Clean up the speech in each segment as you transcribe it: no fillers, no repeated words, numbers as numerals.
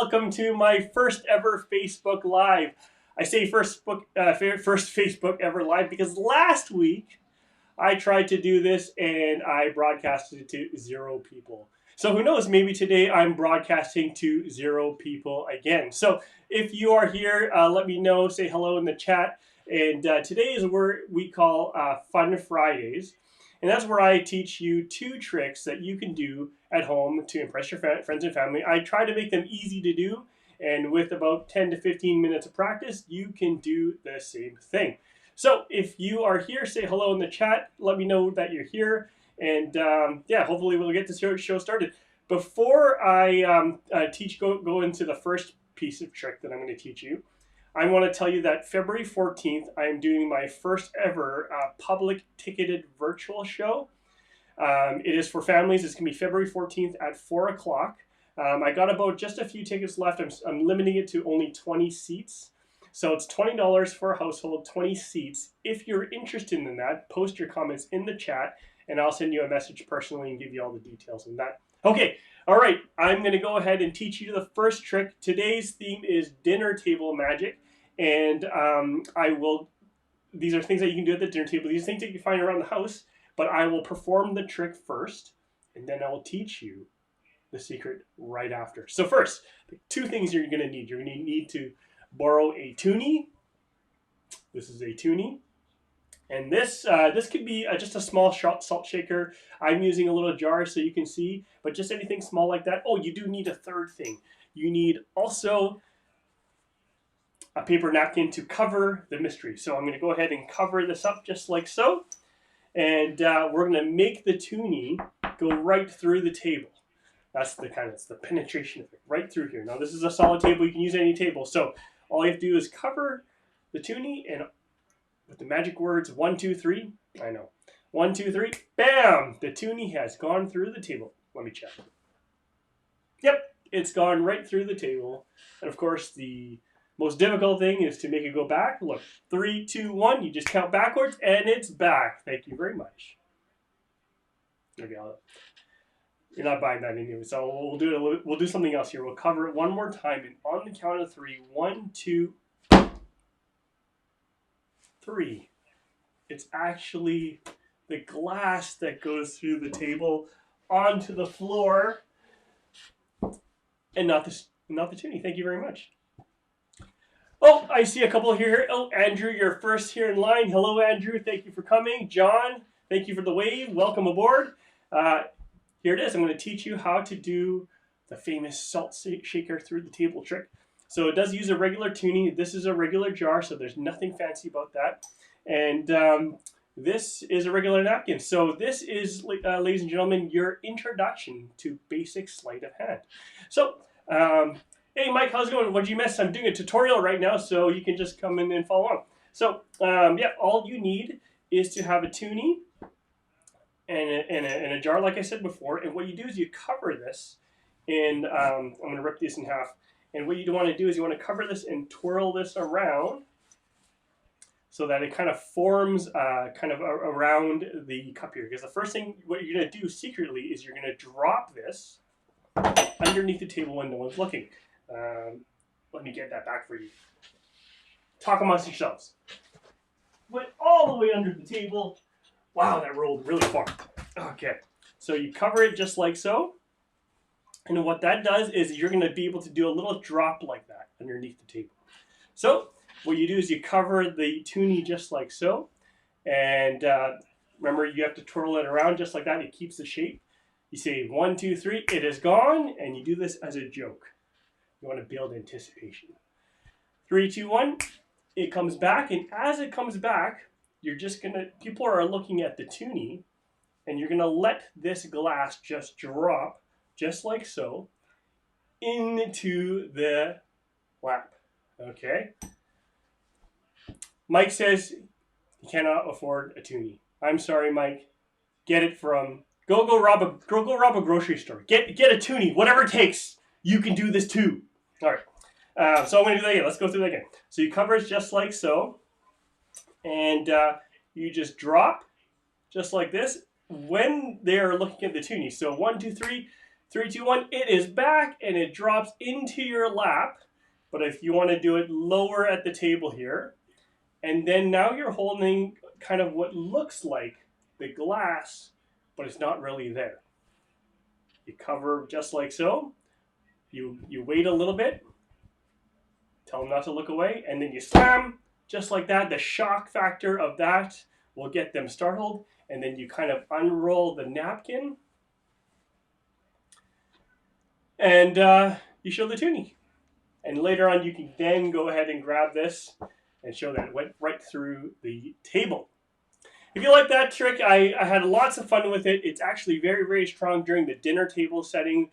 welcome to my first ever Facebook Live. I say first Facebook ever live because last week I tried to do this and I broadcasted it to 0 people. So who knows, maybe today I'm broadcasting to 0 people again. So if you are here, let me know, say hello in the chat. And today is where we call Fun Fridays. And that's where I teach you 2 tricks that you can do at home to impress your friends and family. I try to make them easy to do. And with about 10 to 15 minutes of practice, you can do the same thing. So if you are here, say hello in the chat. Let me know that you're here. And yeah, hopefully we'll get this show started. Before I go into the first piece of trick that I'm going to teach you, I want to tell you that February 14th, I am doing my first ever public ticketed virtual show. It is for families. It's going to be February 14th at 4 o'clock. I got about just a few tickets left. I'm limiting it to only 20 seats. So it's $20 for a household, 20 seats. If you're interested in that, post your comments in the chat, and I'll send you a message personally and give you all the details on that. Okay, all right. I'm going to go ahead and teach you the first trick. Today's theme is dinner table magic. And these are things that you can do at the dinner table. These are things that you find around the house, but I will perform the trick first, and then I will teach you the secret right after. So first, the 2 things you're going to need. You're going to need to borrow a toonie. This is a toonie. And this could be just a small salt shaker. I'm using a little jar so you can see, but just anything small like that. Oh, you do need a third thing. You need also a paper napkin to cover the mystery. So I'm going to go ahead and cover this up just like so. And we're going to make the toonie go right through the table. That's the penetration of it, right through here. Now this is a solid table. You can use any table. So all you have to do is cover the toonie, and with the magic words 1, 2, 3, I know. 1, 2, 3, bam! The toonie has gone through the table. Let me check. Yep, it's gone right through the table. And of course, the most difficult thing is to make it go back. Look, 3, 2, 1. You just count backwards, and it's back. Thank you very much. Okay, you're not buying that anyway, so we'll do something else here. We'll cover it one more time, and on the count of 3, 1, 2, 3. It's actually the glass that goes through the table onto the floor, and not the toonie. Thank you very much. Oh, I see a couple here. Oh, Andrew, you're first here in line. Hello, Andrew. Thank you for coming. John, thank you for the wave. Welcome aboard. Here it is. I'm going to teach you how to do the famous salt shaker through the table trick. So it does use a regular toonie. This is a regular jar, so there's nothing fancy about that. And this is a regular napkin. So this is, ladies and gentlemen, your introduction to basic sleight of hand. So, hey, Mike, how's it going? What did you miss? I'm doing a tutorial right now, so you can just come in and follow on. So, yeah, all you need is to have a toonie and a jar, like I said before. And what you do is you cover this in, I'm going to rip this in half. And what you want to do is you want to cover this and twirl this around so that it kind of forms around the cup here. Because the first thing, what you're going to do secretly is you're going to drop this underneath the table when no one's looking. Let me get that back for you. Talk amongst yourselves. Went all the way under the table. Wow, that rolled really far. Okay, so you cover it just like so. And what that does is you're going to be able to do a little drop like that underneath the table. So what you do is you cover the toonie just like so. And remember, you have to twirl it around just like that. It keeps the shape. You say 1, 2, 3, it is gone. And you do this as a joke. You want to build anticipation. 3, 2, 1, it comes back. And as it comes back, you're just going to, people are looking at the toonie. And you're going to let this glass just drop, just like so, into the lap. Okay? Mike says he cannot afford a toonie. I'm sorry, Mike. Get it from go rob a grocery store. Get a toonie, whatever it takes. You can do this too. All right. So I'm going to do that again. Let's go through that again. So you cover it just like so, and you just drop just like this when they are looking at the toonie. So 1, 2, 3. 3, 2, 1. It is back and it drops into your lap. But if you want to do it lower at the table here, and then now you're holding kind of what looks like the glass, but it's not really there. You cover just like so. You wait a little bit. Tell them not to look away, and then you slam just like that. The shock factor of that will get them startled, and then you kind of unroll the napkin, and you show the toonie. And later on, you can then go ahead and grab this and show that it went right through the table. If you like that trick, I had lots of fun with it. It's actually very, very strong during the dinner table setting.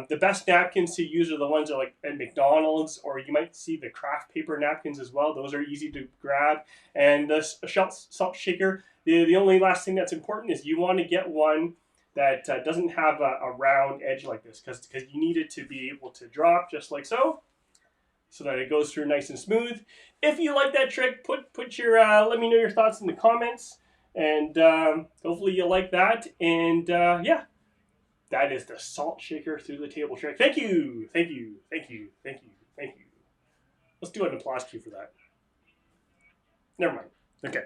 The best napkins to use are the ones that are like at McDonald's, or you might see the craft paper napkins as well. Those are easy to grab. And the salt shaker, the only last thing that's important is you want to get one that doesn't have a round edge like this, because you need it to be able to drop just like so that it goes through nice and smooth. If you like that trick, put your let me know your thoughts in the comments, and hopefully you like that. And yeah, that is the salt shaker through the table trick. Thank you, thank you, thank you, thank you, thank you. Let's do an applause cue for that. Never mind. Okay.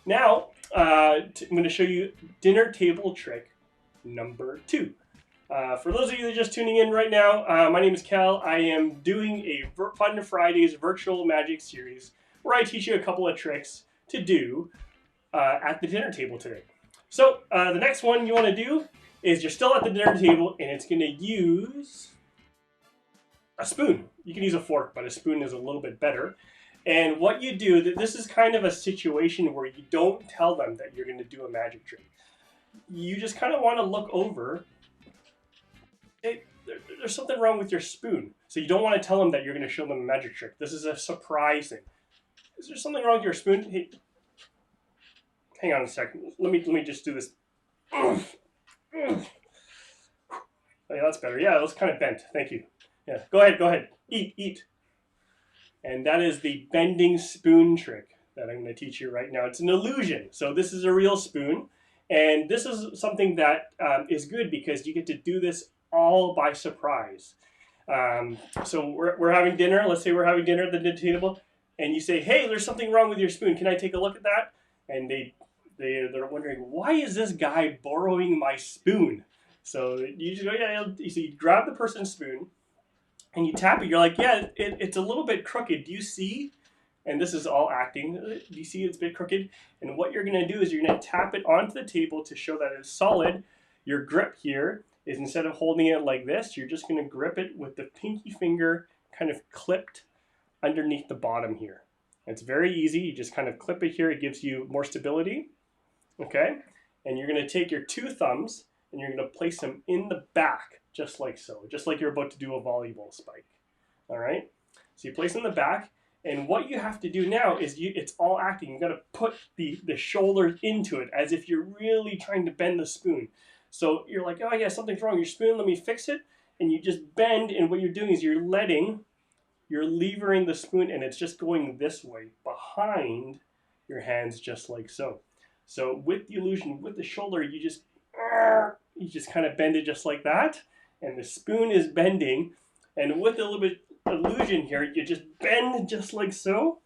Now I'm going to show you dinner table trick number 2. For those of you that are just tuning in right now, my name is Cal. I am doing a Fun Fridays virtual magic series where I teach you a couple of tricks to do at the dinner table today. So the next one you want to do is you're still at the dinner table, and it's going to use a spoon. You can use a fork, but a spoon is a little bit better. And what you do, this is kind of a situation where you don't tell them that you're going to do a magic trick. You just kind of want to look over. There's something wrong with your spoon. So you don't want to tell them that you're going to show them a magic trick. This is a surprise thing. Is there something wrong with your spoon? Hey, hang on a second. Let me just do this. Oh, yeah, that's better. Yeah, it was kind of bent. Thank you. Yeah, go ahead. Eat. And that is the bending spoon trick that I'm going to teach you right now. It's an illusion. So this is a real spoon. And this is something that is good because you get to do this all by surprise. So we're having dinner. Let's say we're having dinner at the dinner table, and you say, "Hey, there's something wrong with your spoon. Can I take a look at that?" And they're wondering, why is this guy borrowing my spoon? So you just go, yeah. So you grab the person's spoon, and you tap it. You're like, yeah, it's a little bit crooked. Do you see? And this is all acting. Do you see it's a bit crooked? And what you're going to do is you're going to tap it onto the table to show that it's solid. Your grip here is, instead of holding it like this, you're just going to grip it with the pinky finger kind of clipped underneath the bottom here. It's very easy. You just kind of clip it here. It gives you more stability. Okay? And you're going to take your 2 thumbs and you're going to place them in the back, just like so. Just like you're about to do a volleyball spike. All right? So you place them in the back. And what you have to do now is it's all acting. You've got to put the shoulders into it as if you're really trying to bend the spoon. So you're like, oh yeah, something's wrong with your spoon, let me fix it. And you just bend, and what you're doing is you're levering the spoon, and it's just going this way behind your hands, just like so. So with the illusion, with the shoulder, you just kind of bend it just like that, and the spoon is bending. And with a little bit illusion here, you just bend just like so,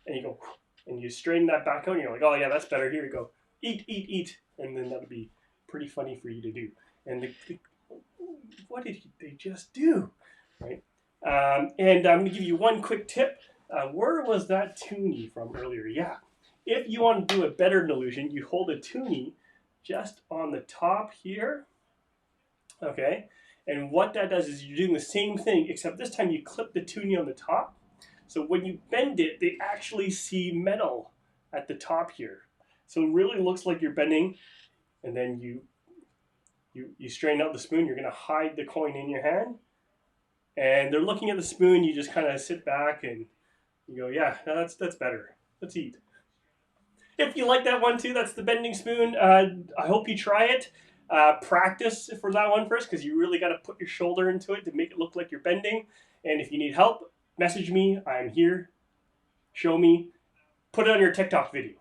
and you go, and you straighten that back out, and you're like, oh yeah, that's better. Here you go, eat, and then that'll be pretty funny for you to do. And what did they just do, right? And I'm going to give you one quick tip. Where was that toonie from earlier? Yeah, if you want to do a better illusion, you hold a toonie just on the top here, okay? And what that does is you're doing the same thing, except this time you clip the toonie on the top. So when you bend it, they actually see metal at the top here. So it really looks like you're bending. And then you straighten out the spoon. You're going to hide the coin in your hand. And they're looking at the spoon. You just kind of sit back and you go, yeah, no, that's better. Let's eat. If you like that one too, that's the bending spoon. I hope you try it. Practice for that one first, because you really got to put your shoulder into it to make it look like you're bending. And if you need help, message me. I'm here. Show me. Put it on your TikTok video.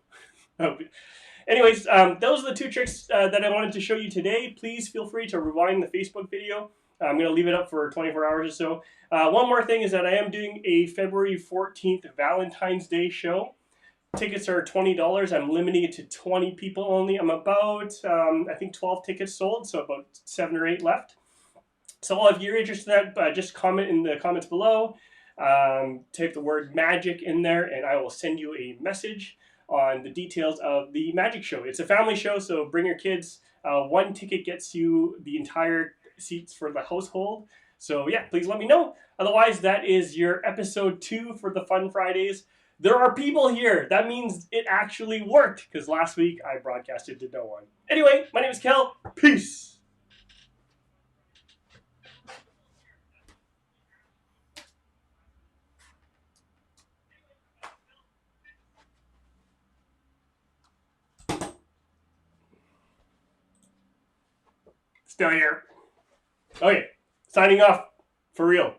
Anyways, those are the two tricks that I wanted to show you today. Please feel free to rewind the Facebook video. I'm going to leave it up for 24 hours or so. One more thing is that I am doing a February 14th Valentine's Day show. Tickets are $20. I'm limiting it to 20 people only. I'm about, I think 12 tickets sold, so about 7 or 8 left. So if you're interested in that, just comment in the comments below. Type the word magic in there, and I will send you a message on the details of the magic show. It's a family show, so bring your kids. One ticket gets you the entire seats for the household. So yeah, please let me know. Otherwise, that is your episode 2 for the Fun Fridays. There are people here. That means it actually worked, because last week I broadcasted to no one. Anyway, my name is Kel. Peace. Still here. Okay, signing off for real.